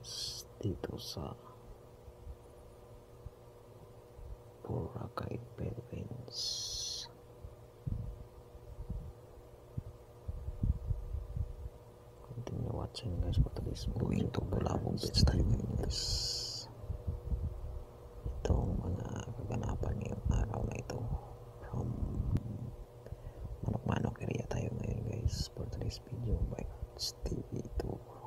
guys dito sa Boracay, Philippines. Continue watching guys for today's going to Bulabog Beach tayo ngayon guys. Itong mga kaganapan ngayong araw na ito from Manok-Manok area tayo ngayon guys for today's video by Arts TV 2.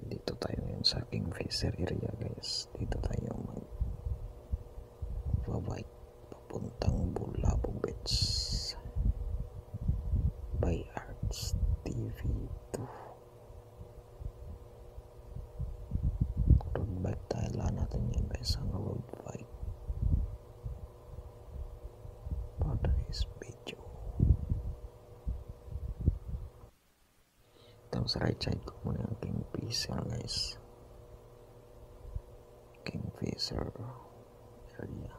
Dito tayo ngayon sa Kingfisher area guys. Dito tayo mag-bike papuntang Bulabog Beach by Arts TV 2. Road bike tayo lang natin yan guys, ang road bike for today's video. Ito sa right side ko muna yung Kingfisher guys. Kingfisher area.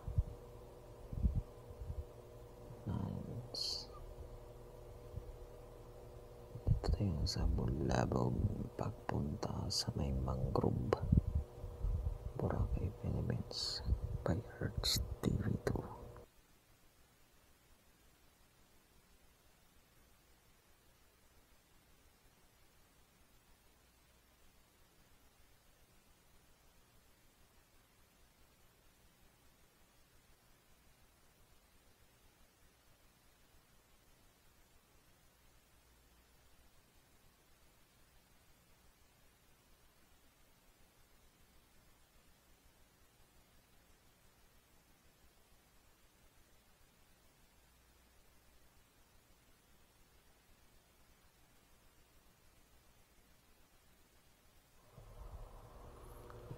Nice. Dito tayo sa Bulabog pagpunta sa may mangrove, Boracay, Philippines by Arts TV 2.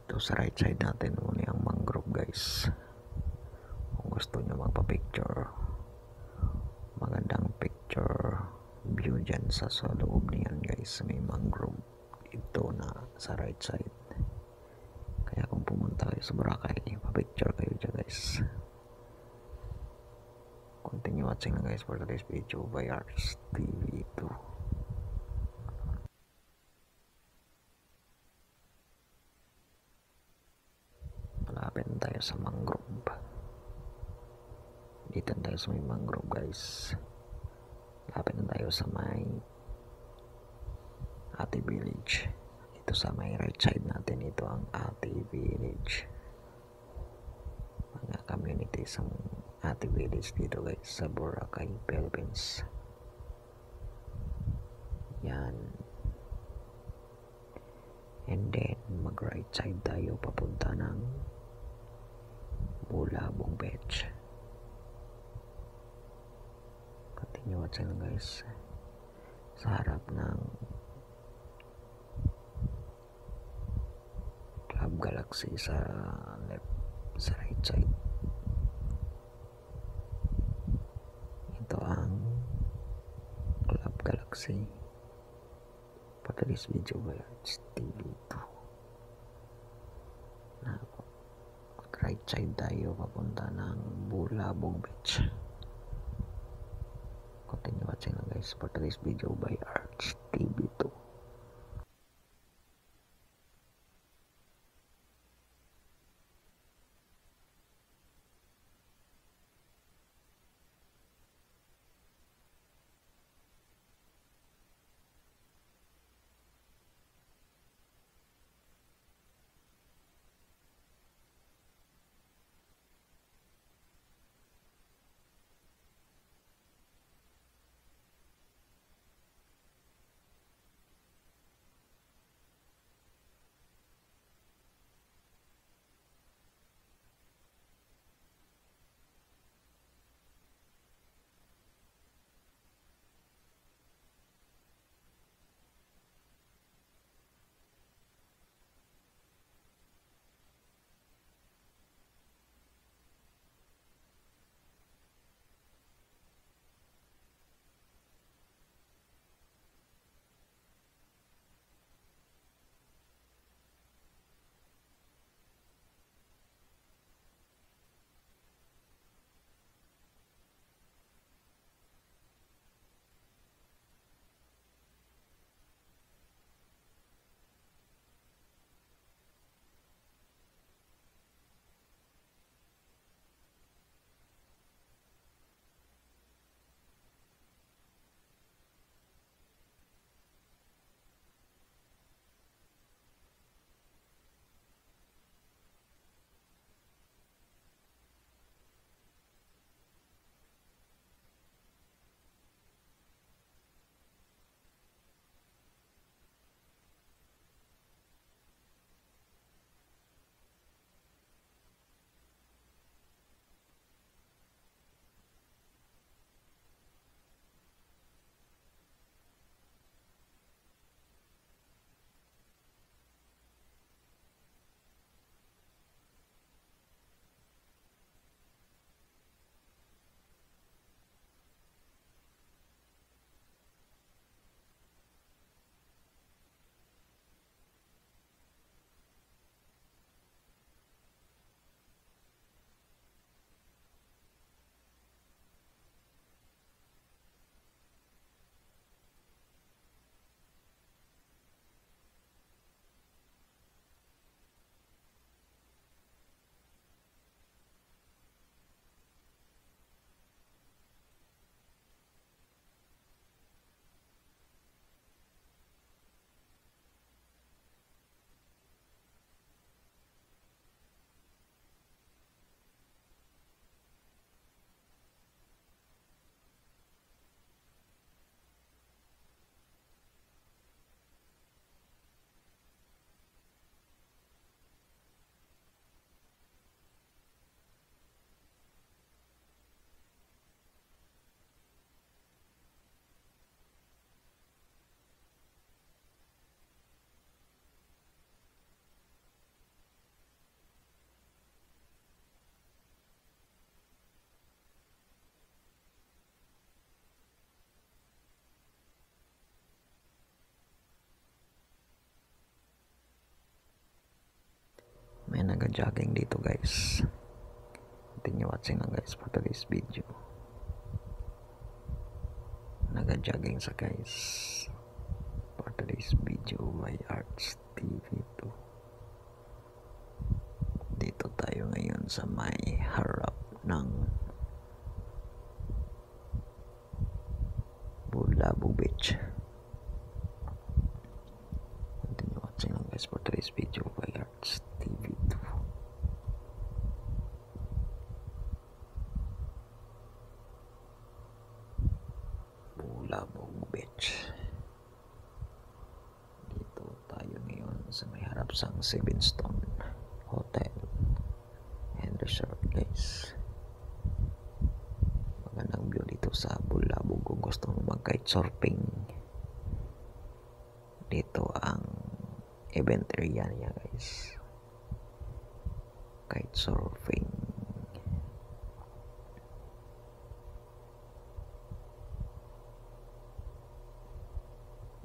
Ito sa right side natin muna yung mangrove guys. Kung gusto nyo magpa-picture, magandang picture view dyan sa loob niyan guys, may mangrove ito na sa right side. Kaya kung pumunta tayo sa Boracay. Pa-picture kayo dyan guys. Continue watching na guys for today's video by Arts TV2. Malapit na tayo sa mangrove. Dito na tayo sa may mangrove guys. Malapit na tayo sa may Ate Village. Ito sa may right side natin, ito ang Ate Village. Mga communities ang Ate Village dito guys sa Boracay, Philippines. Yan. And then mag right side tayo papunta ng Bulabong Beach. Continue watching guys. Sa harap ng Club Galaxy sa left, sa right side. Ito ang Club Galaxy. For today's video by Arts TV2. Right side tayo papunta ng Bulabong Beach. Continue watching na guys for today's video by Arts TV2. nag-jogging dito guys. Continue watching lang guys for today's video. Nag-jogging sa guys for today's video by Arts TV2. Dito tayo ngayon sa may harap ng Bulabog Beach. Continue watching lang guys for today's video by Arts TV2. Bulabog Beach. Dito tayo ngayon sa may harap sa Seven Stone Hotel and Resort guys. Magandang view dito sa Bulabog kung gusto mo mag-kite surfing. Dito ang event area niya guys. Kite surfing.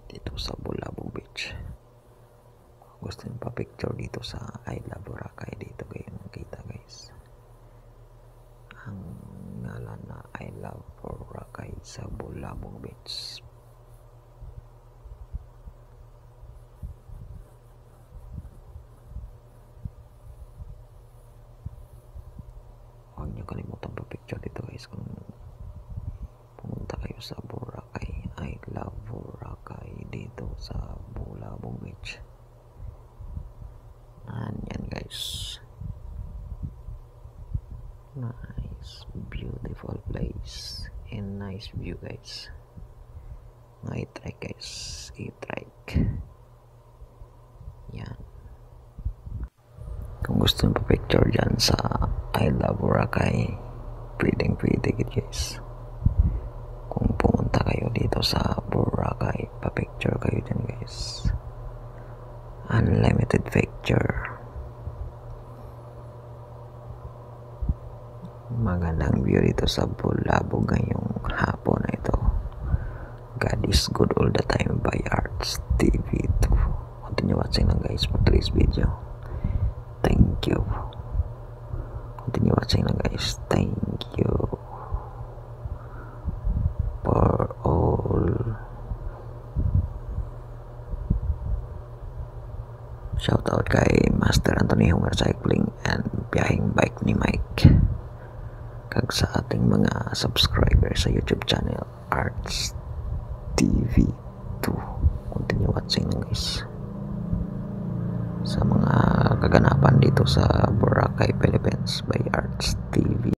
Dito sa Bulabog Beach. Gusto nyo pa picture dito sa I Love Boracay, dito kayo nakita guys. Ang ngalan na I Love Boracay sa Bulabog Beach. Huwag nyo kalimutan pa picture dito guys kung pumunta kayo sa Boracay. I Love Boracay dito sa Bulabog Beach. Yan guys. Nice, beautiful place and nice view guys. I-trike guys, i-trike. Yan. Kung gusto nyo pa picture dyan sa I Love Boracay, pwede guys. Kung pumunta kayo dito sa Boracay, pa-picture kayo dyan guys. Unlimited picture. Magandang view dito sa Bulabog ngayong hapon na ito. God is good all the time by Arts TV2. Continue watching lang guys for today's video. Thank you. Continue watching lang guys. Thank you for all. Shout out kay Master Anthony Homer Cycling and Biyahing Bike ni Mike. Kag sa ating mga subscribers sa YouTube channel Arts TV2. Continue watching guys. Sa mga kaganapan dito sa Boracay, Philippines by Arts TV.